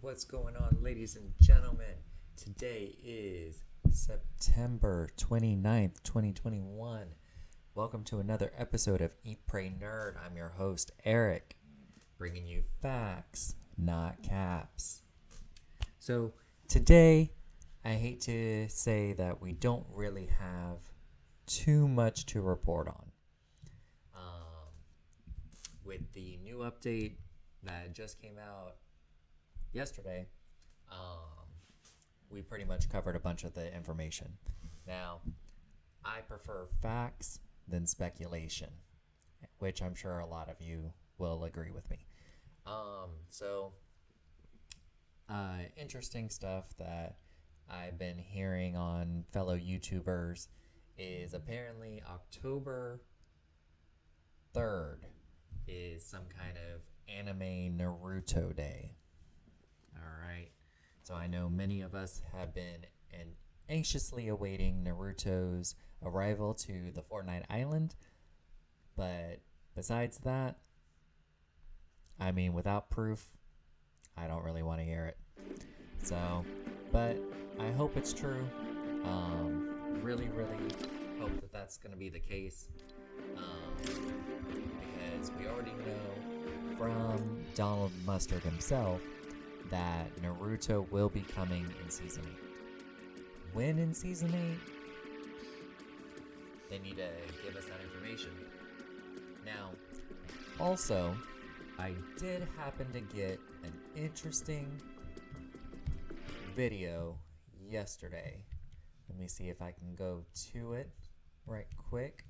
What's going on, ladies and gentlemen? Today is September 29th, 2021. Welcome to another episode of Eat, Pray, Nerd. I'm your host, Eric, bringing you facts, not caps. So, today, I hate to say that we don't really have too much to report on. With the new update that just came out yesterday, we pretty much covered a bunch of the information. Now, I prefer facts than speculation, which I'm sure a lot of you will agree with me. Interesting stuff that I've been hearing on fellow YouTubers is apparently October 3rd is some kind of anime Naruto day. Alright, so I know many of us have been anxiously awaiting Naruto's arrival to the Fortnite island, but besides that, I mean, without proof, I don't really want to hear it. So, but I hope it's true. Really hope that that's going to be the case. Because we already know from Donald Mustard himself that Naruto will be coming in Season 8. When in Season 8? They need to give us that information. Now, also, I did happen to get an interesting video yesterday. Let me see if I can go to it right quick.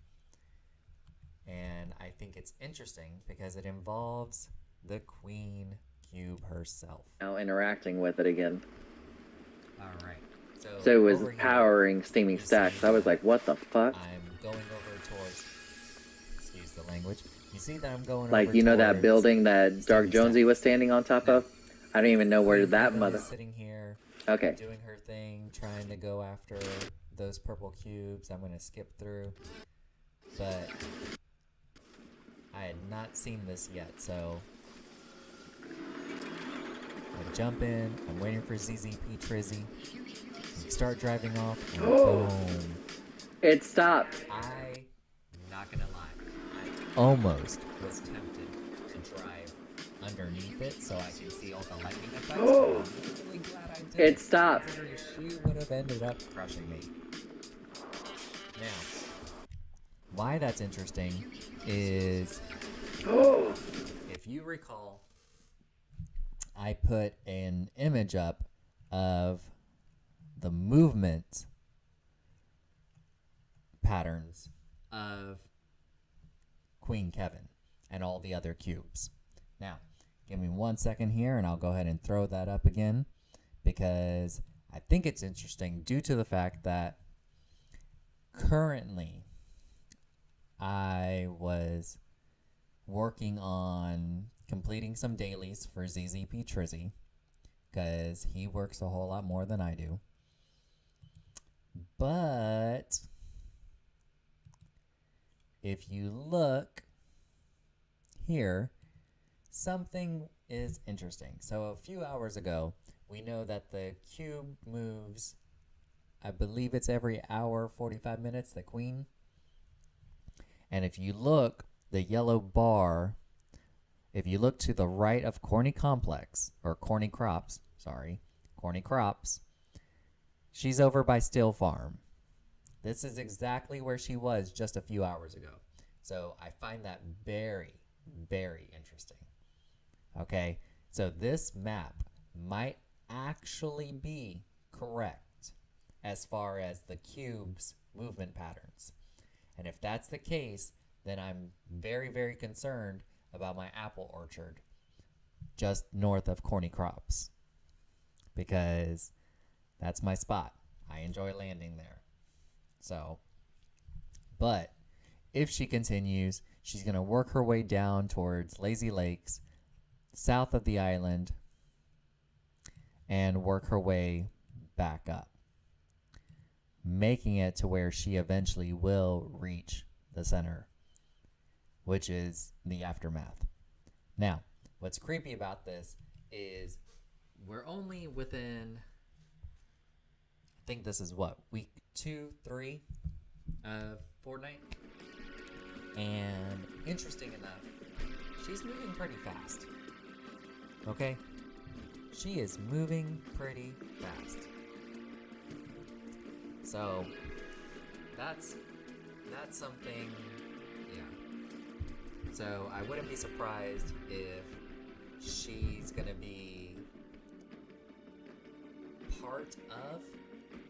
And I think it's interesting because it involves the Queen Cube herself. Now interacting with it again. Alright. So it was powering steaming stacks. I was like, what the fuck? I'm going over towards, excuse the language. You see that I'm going like, over you know towards that building that Dark Jonesy was standing on top of? I don't even know where that mother... sitting here, okay, doing her thing, trying to go after those purple cubes. I'm going to skip through. But I had not seen this yet, so I jump in. I'm waiting for ZZP Trizzy. We start driving off, and boom. It stopped. I'm not gonna lie, I almost was tempted to drive underneath it so I can see all the lightning effects. But I'm really glad I did. It stopped. She would have ended up crushing me. Now, why that's interesting is, if you recall, I put an image up of the movement patterns of Queen Kevin and all the other cubes. Now, give me 1 second here and I'll go ahead and throw that up again because I think it's interesting due to the fact that currently I was working on completing some dailies for ZZP Trizzy because he works a whole lot more than I do. But if you look here, something is interesting. So a few hours ago, we know that the cube moves, I believe it's every hour, 45 minutes, the queen. And if you look, the yellow bar, if you look to the right of Corny Complex, or Corny Crops, she's over by Still Farm. This is exactly where she was just a few hours ago. So I find that very interesting. Okay, so this map might actually be correct as far as the cube's movement patterns. And if that's the case, then I'm very concerned about my apple orchard just north of Corny Crops, because that's my spot. I enjoy landing there. So, but if she continues, she's going to work her way down towards Lazy Lakes, south of the island, and work her way back up, making it to where she eventually will reach the center, which is the aftermath. Now, what's creepy about this is we're only within, I think this is what, week 2, 3 of Fortnite. And interesting enough, she's moving pretty fast. Okay? She is moving pretty fast. So, that's something, yeah. So, I wouldn't be surprised if she's gonna be part of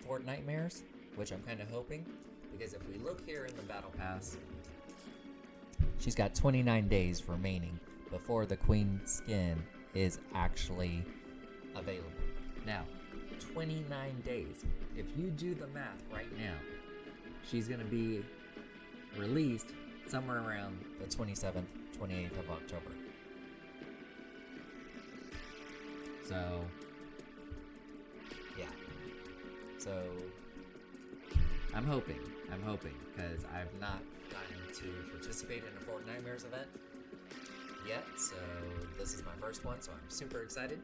Fortnitemares, which I'm kind of hoping, because if we look here in the Battle Pass, she's got 29 days remaining before the Queen skin is actually available. Now, 29 days. If you do the math right now, she's going to be released somewhere around the 27th, 28th of October. So, yeah. So, I'm hoping, because I've not gotten to participate in a Fortnitemares event yet, so this is my first one, so I'm super excited,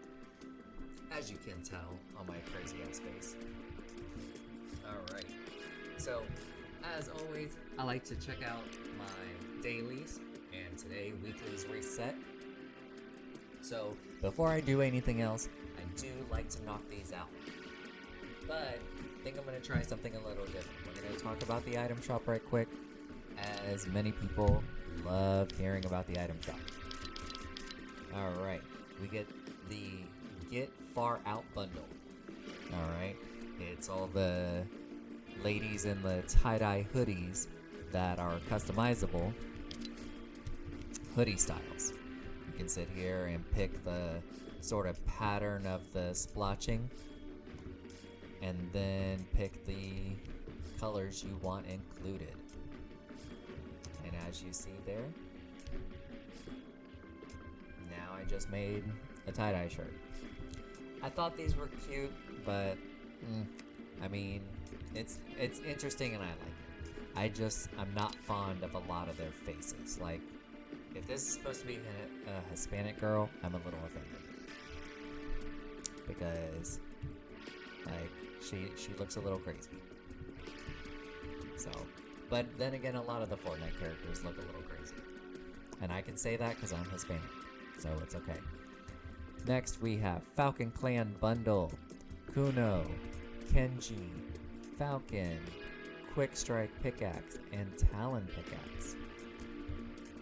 as you can tell on my crazy ass face. Alright, so as always, I like to check out my dailies, and today weeklies reset. So before I do anything else, I do like to knock these out, but I think I'm going to try something a little different. We're going to talk about the item shop right quick, as many people love hearing about the item shop. Alright, we get the Get Far Out bundle. Alright, it's all the ladies in the tie-dye hoodies that are customizable hoodie styles. You can sit here and pick the sort of pattern of the splotching, and then pick the colors you want included. And as you see there, now I just made a tie-dye shirt. I thought these were cute, but I mean, it's interesting and I like it. I'm not fond of a lot of their faces. Like, if this is supposed to be a Hispanic girl, I'm a little offended, because like she looks a little crazy. So, but then again, a lot of the Fortnite characters look a little crazy, and I can say that because I'm Hispanic, so it's okay. Next we have Falcon Clan bundle, Kuno, Kenji, Falcon, Quick Strike pickaxe, and Talon pickaxe.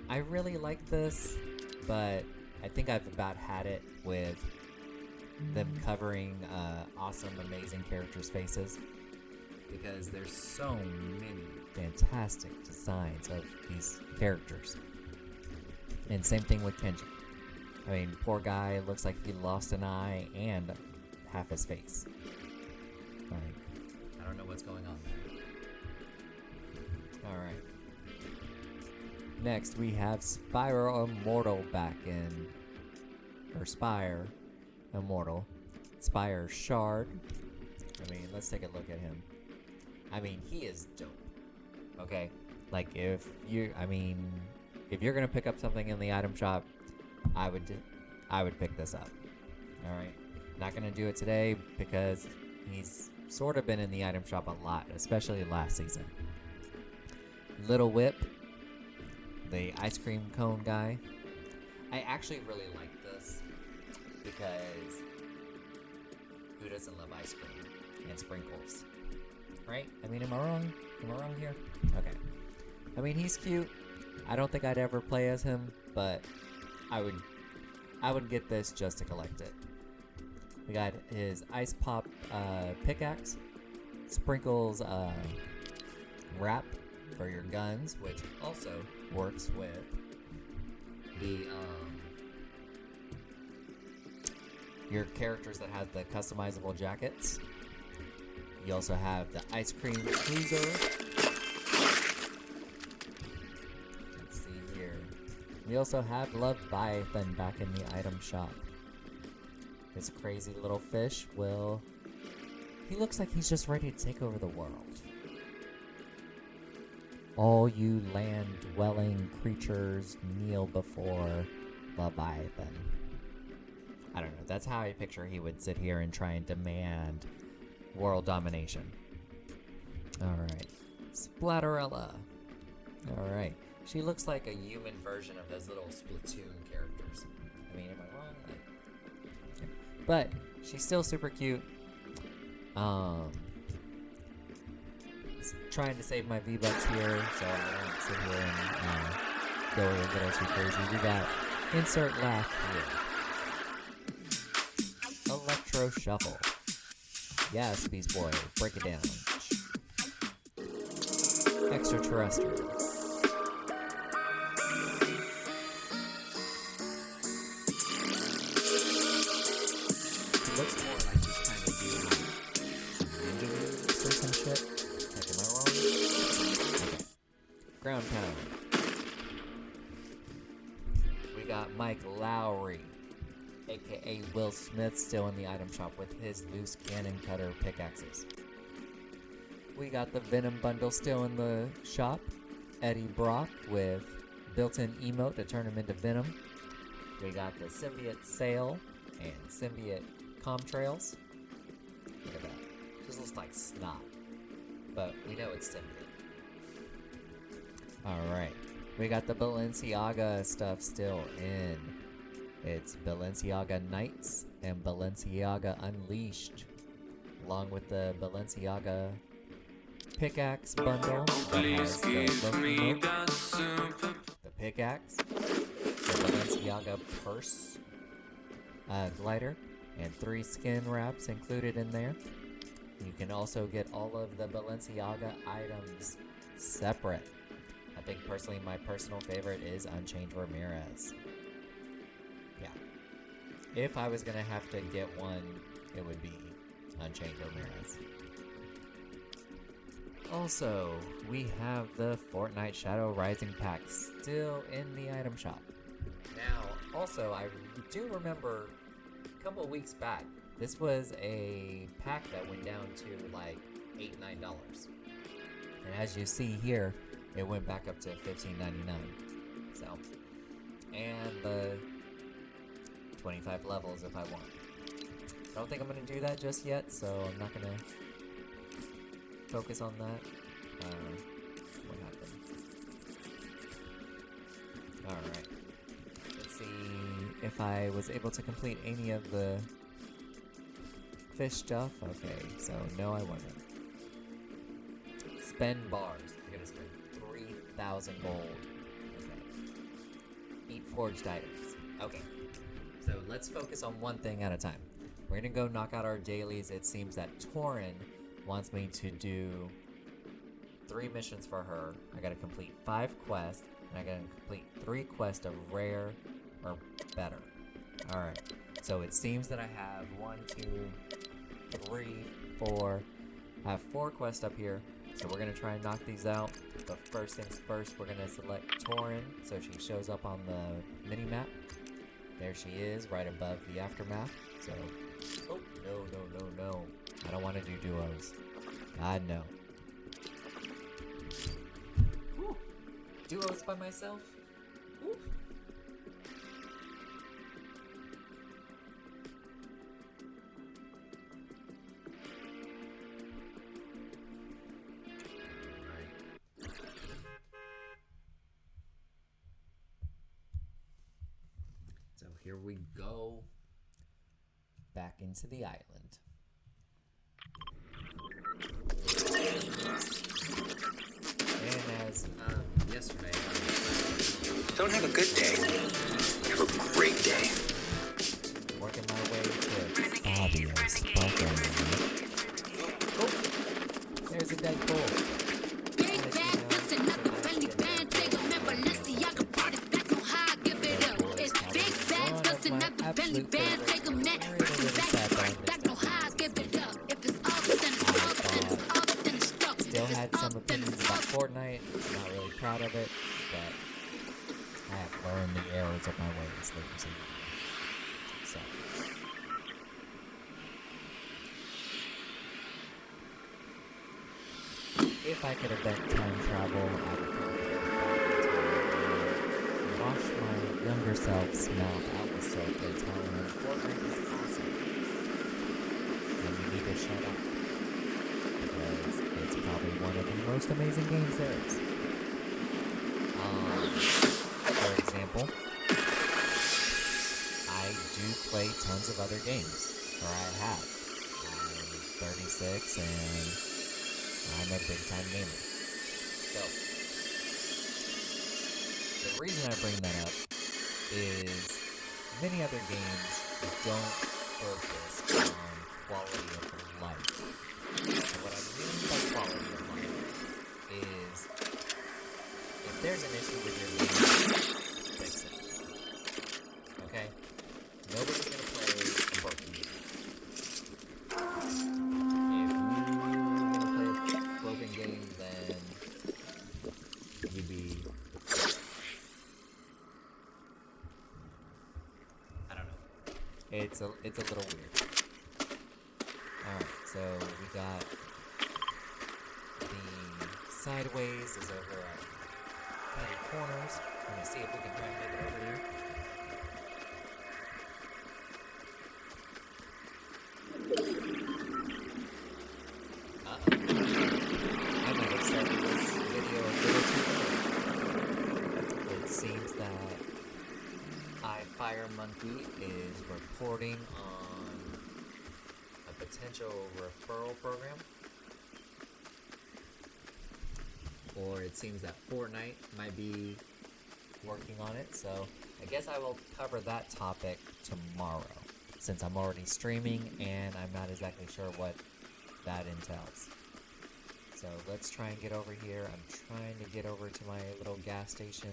I really like this, but I think I've about had it with them covering awesome, amazing characters' faces, because there's so many fantastic designs of these characters. And same thing with Kenji. I mean, poor guy looks like he lost an eye and half his face. Like, I don't know what's going on there. Alright. Next, we have Spyro Immortal back in... Or Spire Immortal. Spire Shard. I mean, let's take a look at him. I mean, he is dope. Okay? Like, if you're gonna pick up something in the item shop, I would pick this up. Alright? Not gonna do it today because he's sort of been in the item shop a lot, especially last season. Little Whip, the ice cream cone guy. I actually really like this because who doesn't love ice cream and sprinkles? Right? I mean, am I wrong? Am I wrong here? Okay. I mean, he's cute. I don't think I'd ever play as him, but I would get this just to collect it. We got his Ice Pop pickaxe, Sprinkles wrap for your guns, which also works with the your characters that have the customizable jackets. You also have the Ice Cream Cruiser. Let's see here. We also have Leviathan back in the item shop. This crazy little fish he looks like he's just ready to take over the world. All you land-dwelling creatures kneel before Leviathan. I don't know. That's how I picture he would sit here and try and demand world domination. Alright. Splatterella. Alright. She looks like a human version of those little Splatoon characters. I mean, am I wrong? Yeah. But she's still super cute. Trying to save my V-Bucks here, so I don't sit here and go a little too crazy. We got insert laugh here. Electro Shuffle. Yes, Beast Boy, break it down. Extraterrestrial. It looks more like he's trying to do ninja moves or some shit. Like, am I wrong? Okay. Ground pound. We got Mike Lowry, aka Will Smith, still in the item shop with his loose cannon cutter pickaxes. We got the Venom bundle still in the shop. Eddie Brock with built-in emote to turn him into Venom. We got the Symbiote Sail and Symbiote Comtrails. Look at that. Just looks like snot. But we know it's Symbiote. Alright. We got the Balenciaga stuff still in. It's Balenciaga Knights and Balenciaga Unleashed. Along with the Balenciaga pickaxe bundle that has the emote, the pickaxe, the Balenciaga purse glider, and 3 skin wraps included in there. You can also get all of the Balenciaga items separate. I think personally my personal favorite is Unchained Ramirez. Yeah. If I was gonna have to get one, it would be Unchained Ramirez. Also, we have the Fortnite Shadow Rising pack still in the item shop. Now, also, I do remember a couple weeks back, this was a pack that went down to like $8, $9. And as you see here, it went back up to $15.99. So, and the 25 levels if I want. I don't think I'm going to do that just yet, so I'm not going to focus on that. What happened? Alright. Let's see if I was able to complete any of the fish stuff. Okay, so no, I wasn't. Spend bars. You're going to spend 3,000 gold. Okay. Eat forged items. Okay. So let's focus on one thing at a time. We're going to go knock out our dailies. It seems that Torin wants me to do 3 missions for her. I gotta complete 5 quests, and I gotta complete 3 quests of rare or better. Alright, so it seems that I have 1, 2, 3, 4. I have 4 quests up here, so we're gonna try and knock these out. But first things first, we're gonna select Torin, so she shows up on the mini-map. There she is, right above the aftermath. So, oh, no. I don't want to do duos. God, no. Woo. Duos by myself? Woo. Alright. So here we go. Back into the island. And as yesterday, Don't have a good day. Have a great day. working my way to Fabio Sparkle. Oh, there's a dead bull. Still had some opinions about Fortnite. Not really proud of it, but I have learned the errors of my ways, ladies and gentlemen. So, if I could invent time travel, I would wash my younger self's mouth out with so they tell him Fortnite is awesome. And you need to shut up. Because it's probably one of the most amazing games there is. For example, I do play tons of other games, or I have. I'm 36 and I'm a big time gamer. So, the reason I bring that up is many other games don't focus on quality of life. And what I mean by quality of life is if there's an issue with your game, fix it. Okay? Nobody's gonna play a broken game. If you're gonna play a broken game, then you'd be, I don't know. It's a little weird. Alright, so we got the sideways is over at Patty Corners. Let me see if we can try and make it over here. I might have started this video a little too early. It seems that iFire Monkey is reporting on a potential referral program. Or it seems that Fortnite might be working on it, so I guess I will cover that topic tomorrow, since I'm already streaming and I'm not exactly sure what that entails. So let's try and get over here. I'm trying to get over to my little gas station.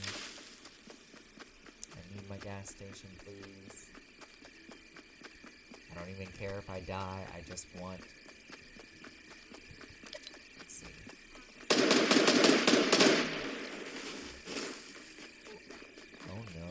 I need my gas station, please. I don't even care if I die, I just want... Let's see. Oh no.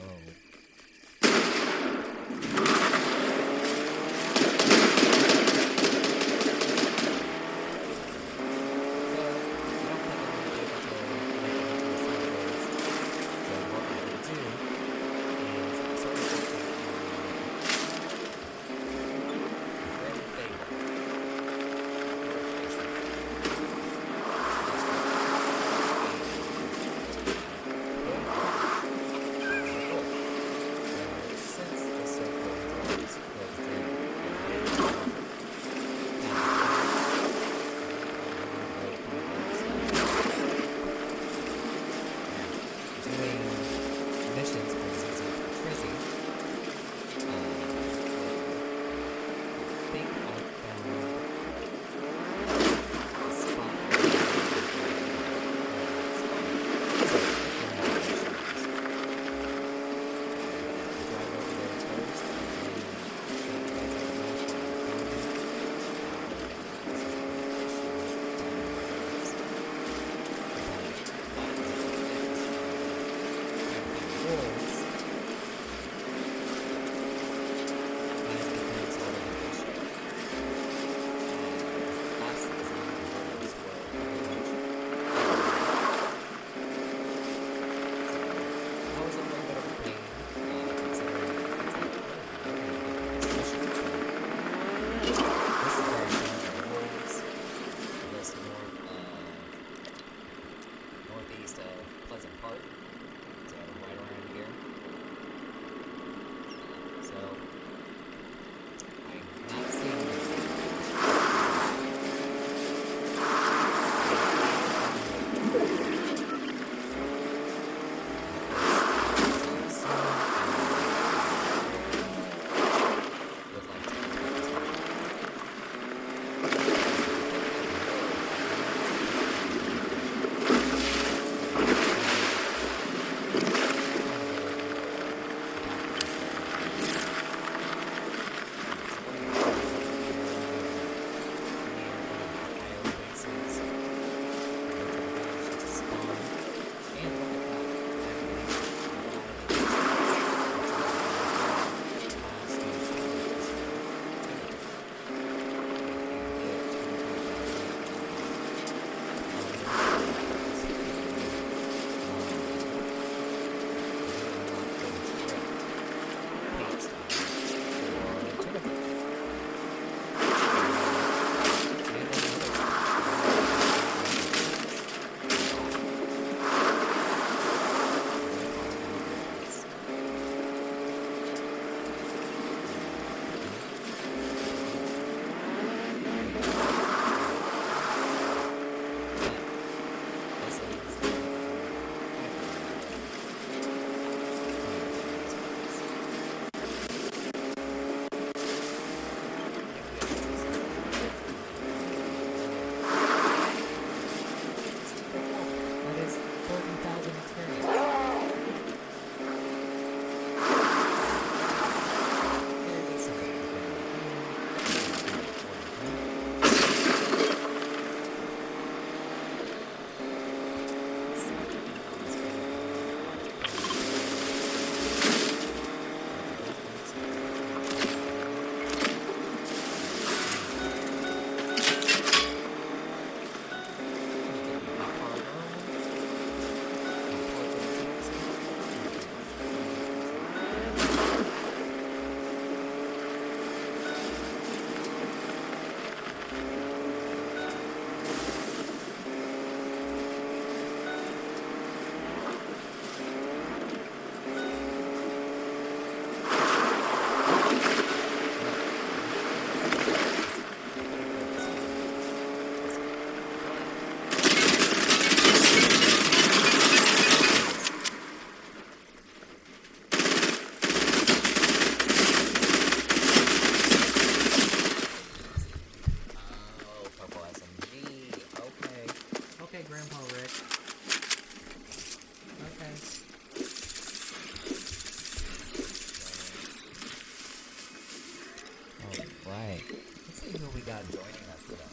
joining us today.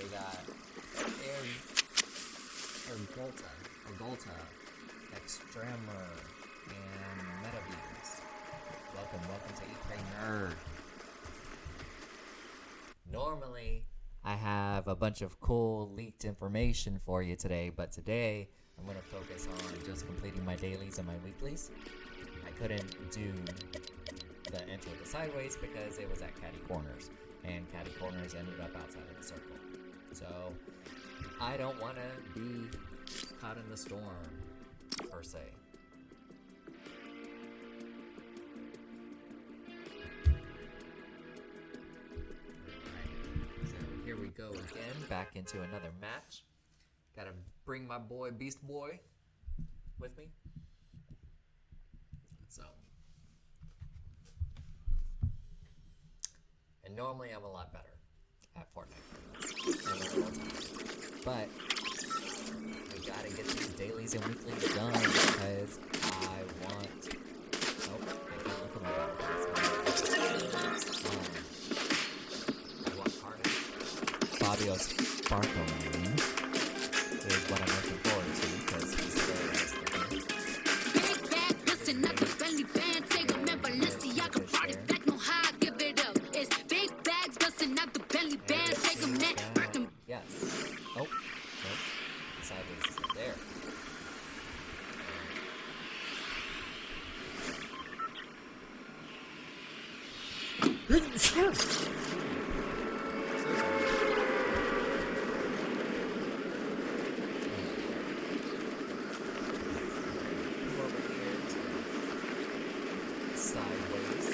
We got Golta, Extremer, and Metabees. Welcome to Eat Pray Nerd. Normally, I have a bunch of cool leaked information for you today, but today I'm going to focus on just completing my dailies and my weeklies. I couldn't do the intro to Sideways because it was at Catty Corners, and Catty Corners ended up outside of the circle. So I don't want to be caught in the storm, per se. Here we go again, back into another match. Gotta bring my boy, Beast Boy, with me. So. And normally I'm a lot better at Fortnite. But we gotta get these dailies and weeklies done because I want... Oh, I can't look at my I want Carnage. Fabio Sparkling is what I'm looking forward to because he's the very nice looking. Big bag, listen, not the belly band. Take a member, listen, y'all can brought it back. No how I give it up. It's big bags, busting out the belly band. Take a man, break them. Yes. Oh, nope. Sideways is right there. Sideways.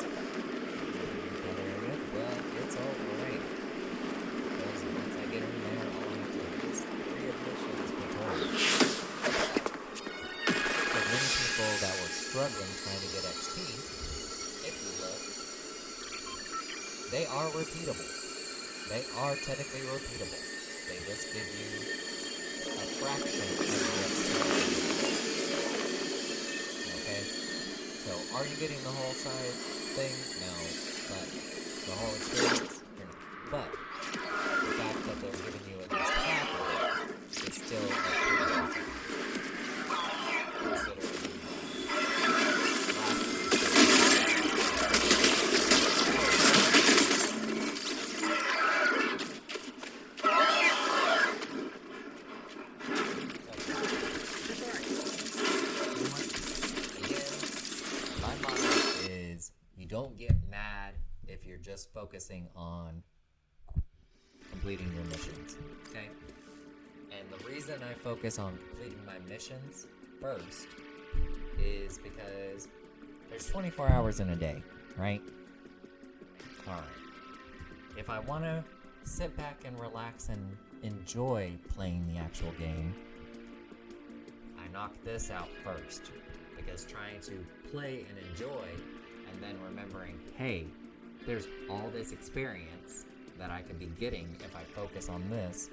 That area. Well, it's alright. Because once I get in there, all I have to do is 3 missions for total. For many people that were struggling trying to get XP, if you look, they are repeatable. They are technically repeatable. They just give you a fraction of the XP. Okay? So, are you getting the whole side thing? No. But the whole experience? You're not. But the fact that they're giving you at least half of it is still a pretty good thing. Considering don't get mad if you're just focusing on completing your missions, okay? And the reason I focus on completing my missions first is because there's 24 hours in a day, right? Alright. If I want to sit back and relax and enjoy playing the actual game, I knock this out first. Because trying to play and enjoy and then remembering, hey, there's all this experience that I could be getting if I focus on this,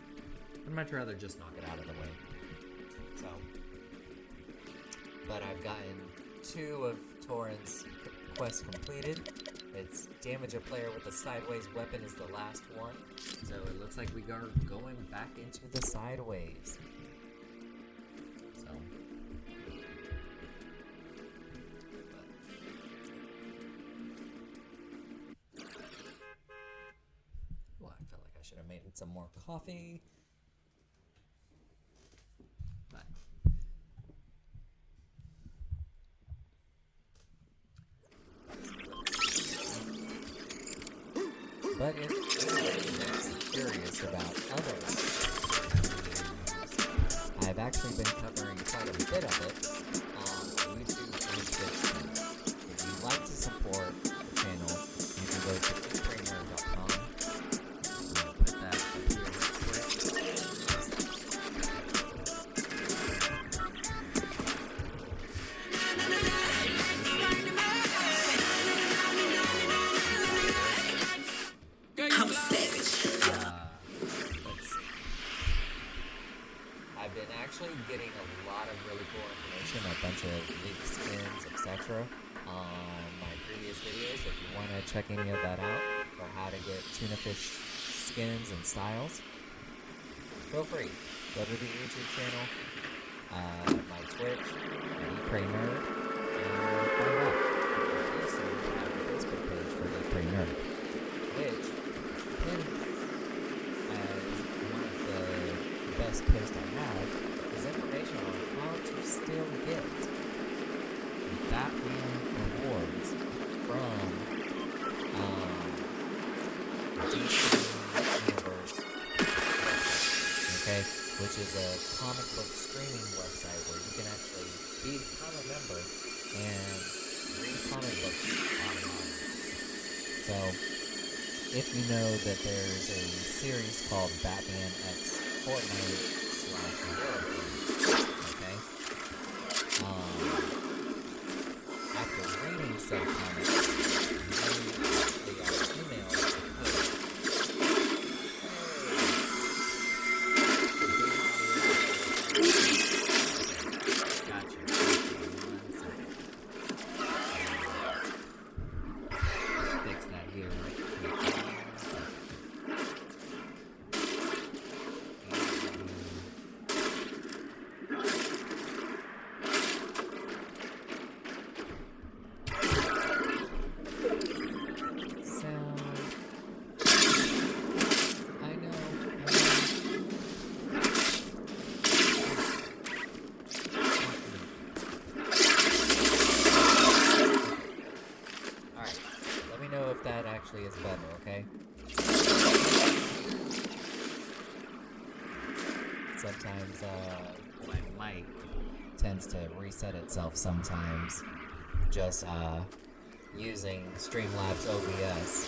I'd much rather just knock it out of the way. So, but I've gotten 2 of Torrent's quests completed. It's damage a player with a sideways weapon is the last one. So it looks like we are going back into the sideways. So... should have made some more coffee. But if anyone's curious about other I've actually been covering quite a bit of it on YouTube and Twitch. If you'd like to support the channel, you can go to eatbrainer.com. Getting a lot of really cool information, a bunch of leaked skins, etc. on my previous videos. If you want to check any of that out, or how to get Toona Fish skins and styles, feel free. Go to the YouTube channel, my Twitch, Pray Nerd, and find out. Also, I have a Facebook page for Pray Nerd, which pinned as one of the best posts I have is information on how to still get Batman rewards from DC Universe website, okay? Which is a comic book streaming website where you can actually become a member and read comic books online. So, if you know that there's a series called Batman x Fortnite /Zero, okay? After reading said comics, you actually got emails to post. Gotcha. 1 second. Fix that here. Is better, okay? Sometimes my mic tends to reset itself sometimes just using Streamlabs OBS.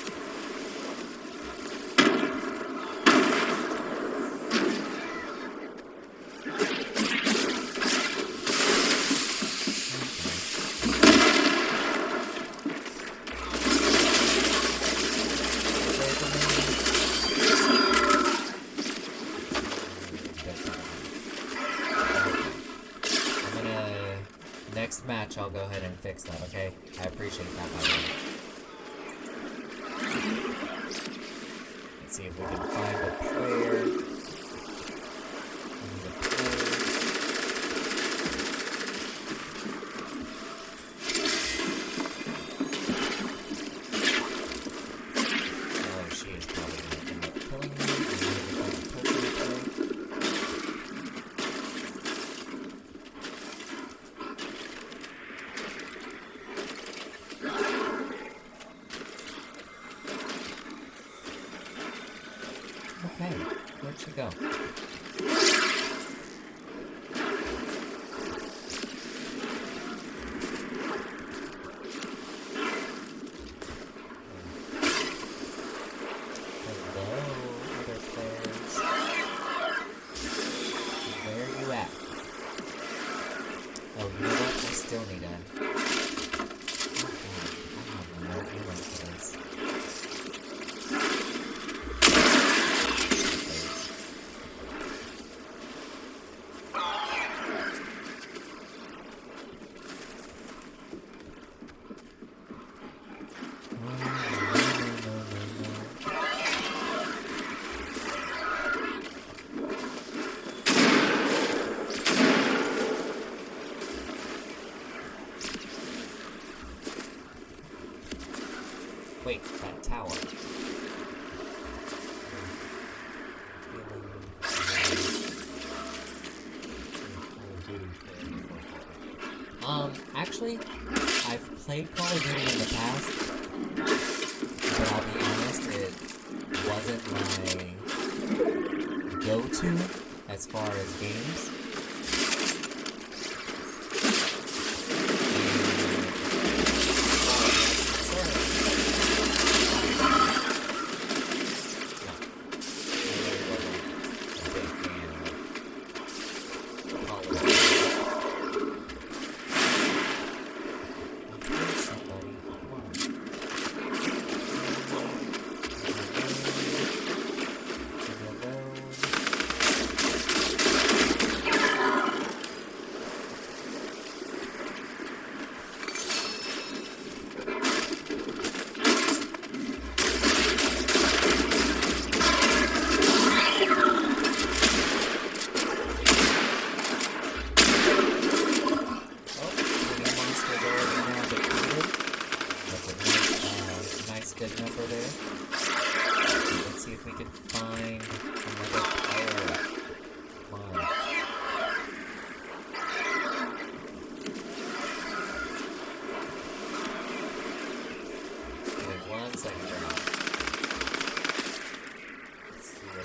Next match, I'll go ahead and fix that, okay? I appreciate that, by the way. Let's see if we can find a player. Oh, she is probably going to end up killing me. Okay, where'd she go? Hello, other players. Where are you at? Oh, you know what? I still need a... I have no ammo for this. Wait, that tower. Actually, I've played Call of Duty in the past, but I'll be honest, it wasn't my go-to as far as games. good number there. Let's see if we can find another player. Come on. Wait 1 second, girl. Let's see what.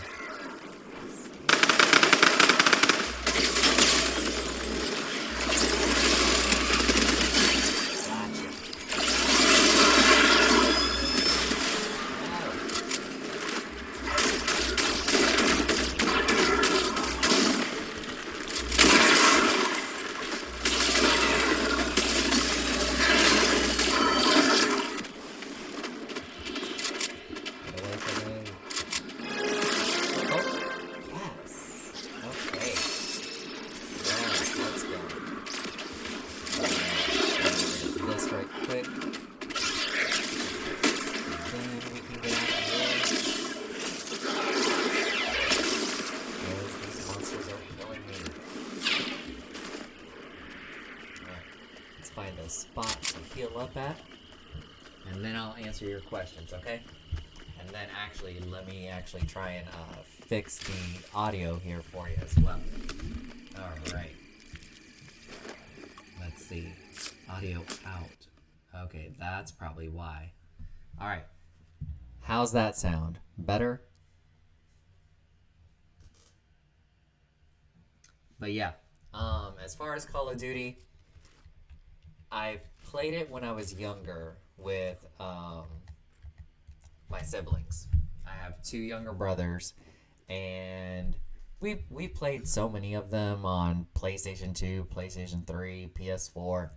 Find a spot to heal up at, and then I'll answer your questions, okay? And then actually, let me actually try and fix the audio here for you as well. Alright. Let's see. Audio out. Okay, that's probably why. Alright. How's that sound? Better? But yeah, as far as Call of Duty, I've played it when I was younger with my siblings. I have 2 younger brothers, and we played so many of them on PlayStation 2, PlayStation 3, PS4.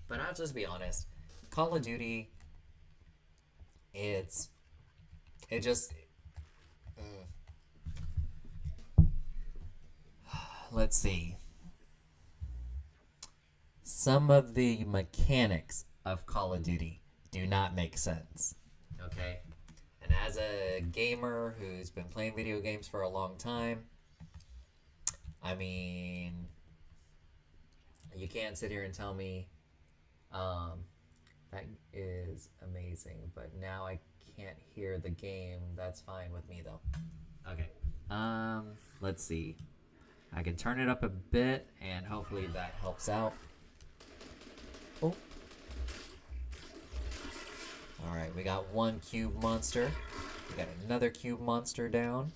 But I'll just be honest, Call of Duty, let's see. Some of the mechanics of Call of Duty do not make sense, okay? And as a gamer who's been playing video games for a long time, I mean, you can't sit here and tell me that is amazing, but now I can't hear the game. That's fine with me, though. Okay, let's see. I can turn it up a bit, and hopefully that helps out. Oh. Alright, we got 1 cube monster. We got another cube monster down.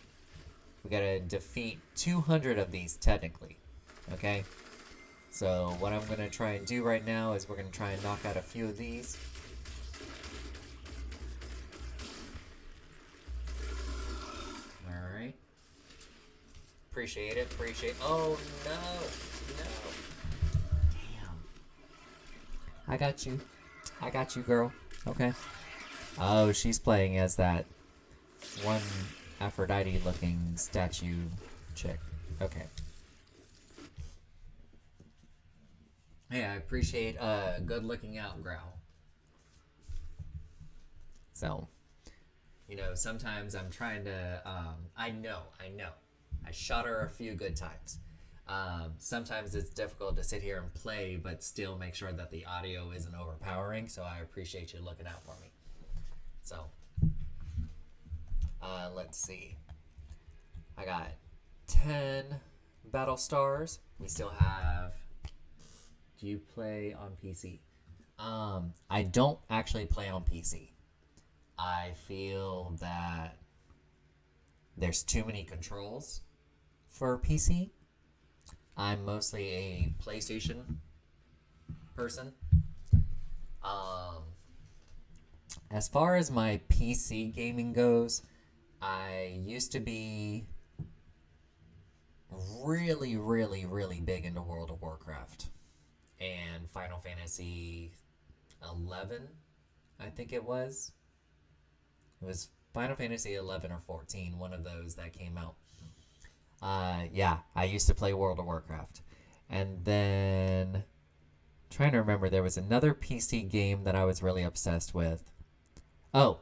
We gotta defeat 200 of these, technically. Okay? So, what I'm gonna try and do right now is we're gonna try and knock out a few of these. Alright. Appreciate it, Oh, no! I got you, girl. Okay. Oh, she's playing as that one Aphrodite-looking statue chick. Okay. Hey, I appreciate a good-looking out growl. So, sometimes I'm trying to, I know. I shot her a few good times. Sometimes it's difficult to sit here and play, but still make sure that the audio isn't overpowering, so I appreciate you looking out for me. So, let's see. I got 10 battle stars. We still have... Do you play on PC? I don't actually play on PC. I feel that there's too many controls for PC. I'm mostly a PlayStation person. As far as my PC gaming goes, I used to be really, really, really big into World of Warcraft and Final Fantasy 11, I think it was. It was Final Fantasy 11 or 14, one of those that came out. Yeah, I used to play World of Warcraft. And then, trying to remember, there was another PC game that I was really obsessed with. Oh,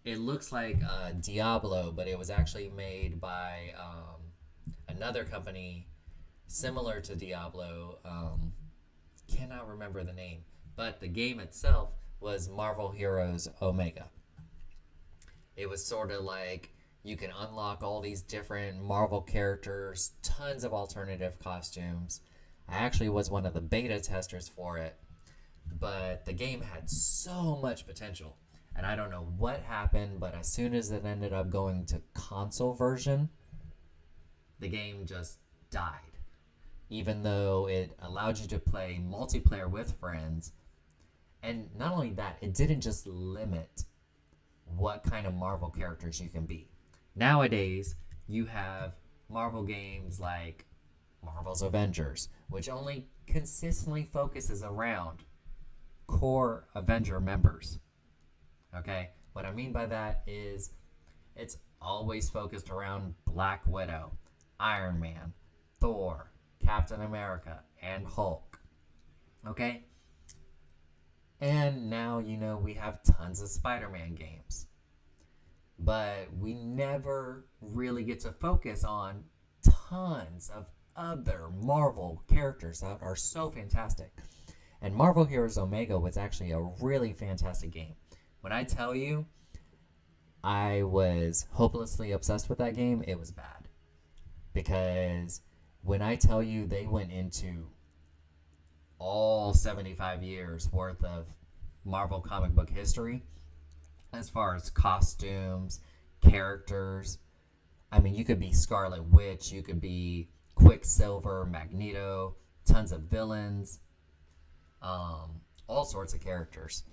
it looks like Diablo, but it was actually made by another company similar to Diablo. Cannot remember the name. But the game itself was Marvel Heroes Omega. It was sort of like you can unlock all these different Marvel characters, tons of alternative costumes. I actually was one of the beta testers for it, but the game had so much potential. And I don't know what happened, but as soon as it ended up going to console version, the game just died. Even though it allowed you to play multiplayer with friends. And not only that, it didn't just limit what kind of Marvel characters you can be. Nowadays, you have Marvel games like Marvel's Avengers, which only consistently focuses around core Avenger members. Okay? What I mean by that is it's always focused around Black Widow, Iron Man, Thor, Captain America, and Hulk. Okay? And now, we have tons of Spider-Man games. But we never really get to focus on tons of other Marvel characters that are so fantastic. And Marvel Heroes Omega was actually a really fantastic game. When I tell you I was hopelessly obsessed with that game, it was bad. Because when I tell you they went into all 75 years worth of Marvel comic book history, as far as costumes, characters, I mean, you could be Scarlet Witch, you could be Quicksilver, Magneto, tons of villains, all sorts of characters.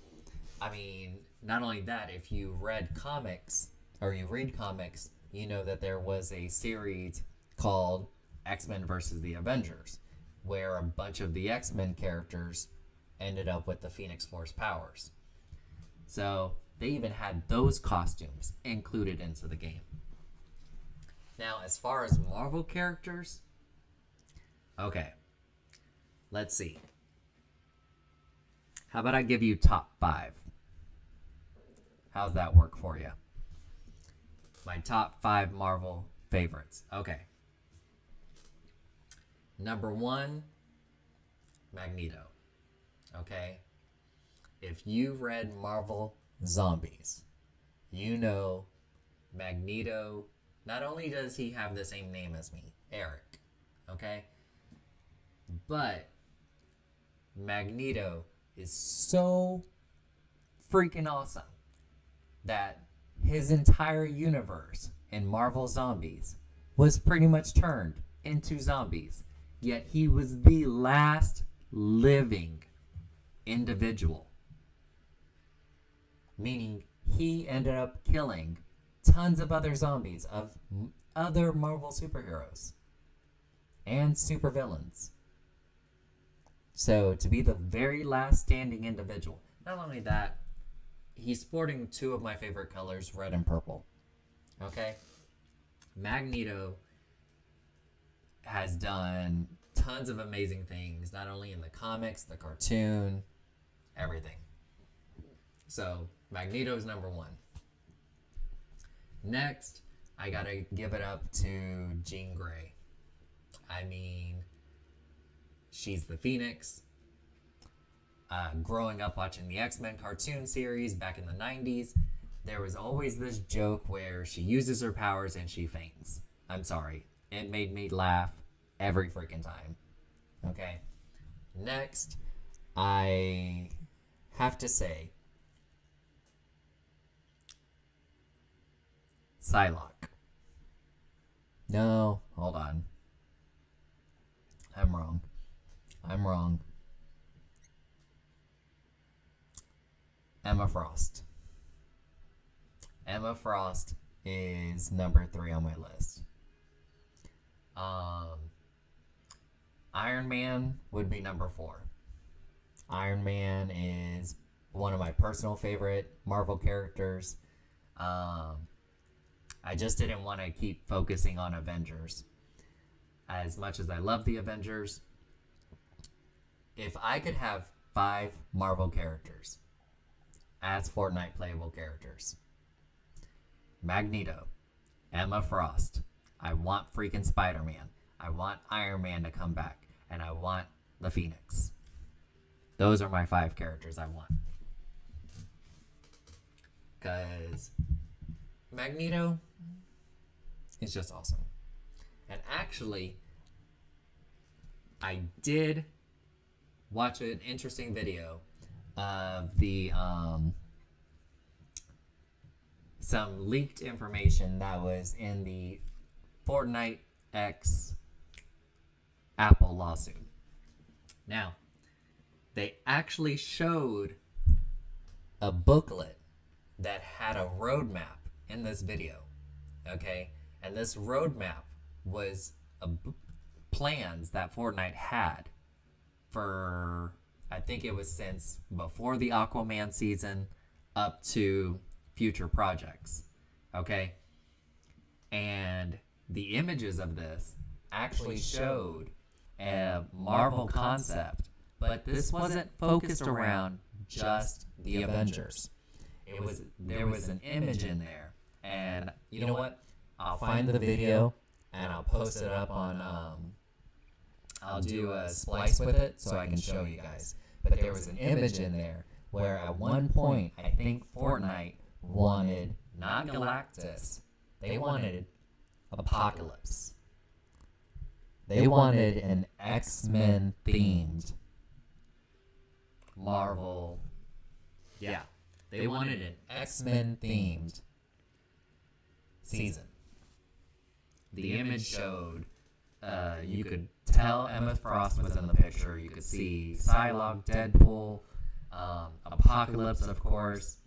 I mean, not only that, if you read comics, or you read comics, you know that there was a series called X-Men versus the Avengers, where a bunch of the X-Men characters ended up with the Phoenix Force powers. So they even had those costumes included into the game. Now, as far as Marvel characters, okay, let's see. How about I give you top 5? How's that work for you? My top 5 Marvel favorites. Okay. Number 1, Magneto. Okay? If you've read Marvel Zombies, you know Magneto, not only does he have the same name as me, Eric, okay? But Magneto is so freaking awesome that his entire universe in Marvel Zombies was pretty much turned into zombies. Yet he was the last living individual. Meaning he ended up killing tons of other zombies of other Marvel superheroes and supervillains. So to be the very last standing individual, not only that, he's sporting 2 of my favorite colors, red and purple. Okay? Magneto has done tons of amazing things, not only in the comics, the cartoon, everything. So, Magneto's number 1. Next, I gotta give it up to Jean Grey. I mean, she's the Phoenix. Growing up watching the X-Men cartoon series back in the 90s, there was always this joke where she uses her powers and she faints. I'm sorry. It made me laugh every freaking time. Okay. Next, I have to say Psylocke. No, hold on. I'm wrong. Emma Frost. Emma Frost is number 3 on my list. Iron Man would be number 4. Iron Man is one of my personal favorite Marvel characters. I just didn't want to keep focusing on Avengers. As much as I love the Avengers, if I could have 5 Marvel characters as Fortnite playable characters: Magneto, Emma Frost, I want freaking Spider-Man, I want Iron Man to come back, and I want the Phoenix. Those are my 5 characters I want. Because Magneto is just awesome. And actually, I did watch an interesting video of the some leaked information that was in the Fortnite X Apple lawsuit. Now, they actually showed a booklet that had a roadmap in this video, okay? And this roadmap was plans that Fortnite had for, I think it was since before the Aquaman season up to future projects, okay? And the images of this actually showed a Marvel concept, but this wasn't focused around just the Avengers. There was an image in there, and you know what? I'll find the video and I'll post it up on. I'll do a splice with it so I can show you guys. But there was an image in there where at one point I think Fortnite wanted not Galactus, they wanted Apocalypse. They wanted an X-Men themed Marvel. Yeah, they wanted an X-Men themed season. The image showed, you could tell Emma Frost was in the picture. You could see Psylocke, Deadpool, Apocalypse, of course,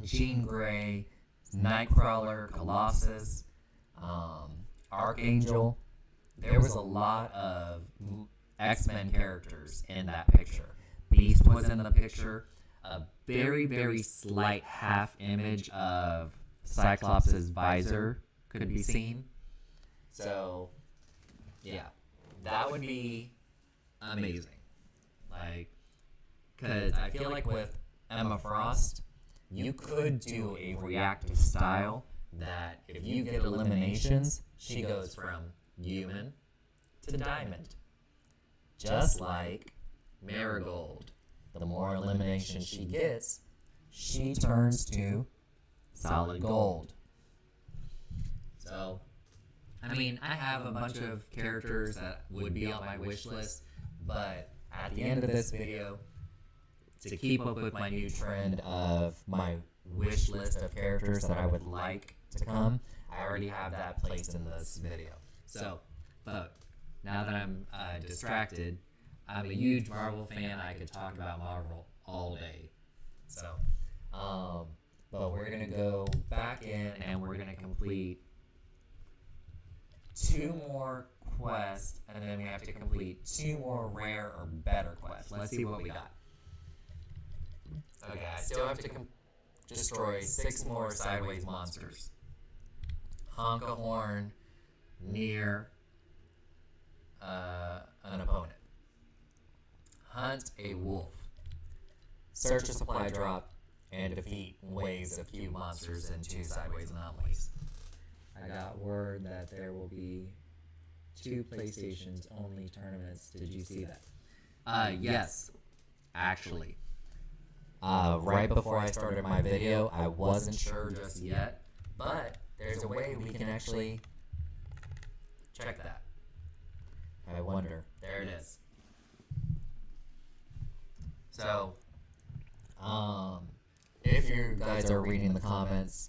Jean Grey, Nightcrawler, Colossus, Archangel. There was a lot of X-Men characters in that picture. Beast was in the picture. A very, very slight half image of Cyclops' visor could be seen. So, yeah, that would be amazing. Like, because I feel like with Emma Frost, you could do a reactive style that if you get eliminations, she goes from human to diamond. Just like Marigold. The more eliminations she gets, she turns to solid gold. So, I mean, I have a bunch of characters that would be on my wish list, but at the end of this video, to keep up with my new trend of my wish list of characters that I would like to come, I already have that placed in this video. So, but now that I'm distracted, I'm a huge Marvel fan. I could talk about Marvel all day. So, but we're going to go back in and we're going to complete 2 more quests, and then we have to complete 2 more rare or better quests. Let's see what we got. Okay, I still have to destroy 6 more sideways monsters. Honk a horn near an opponent. Hunt a wolf. Search a supply drop and defeat waves of cube monsters and 2 sideways anomalies. I got word that there will be 2 PlayStations only tournaments. Did you see that? Yes, actually. Right before I started my video, I wasn't sure just yet, but there's a way we can actually check that. I wonder. There it is. So, if you guys are reading the comments,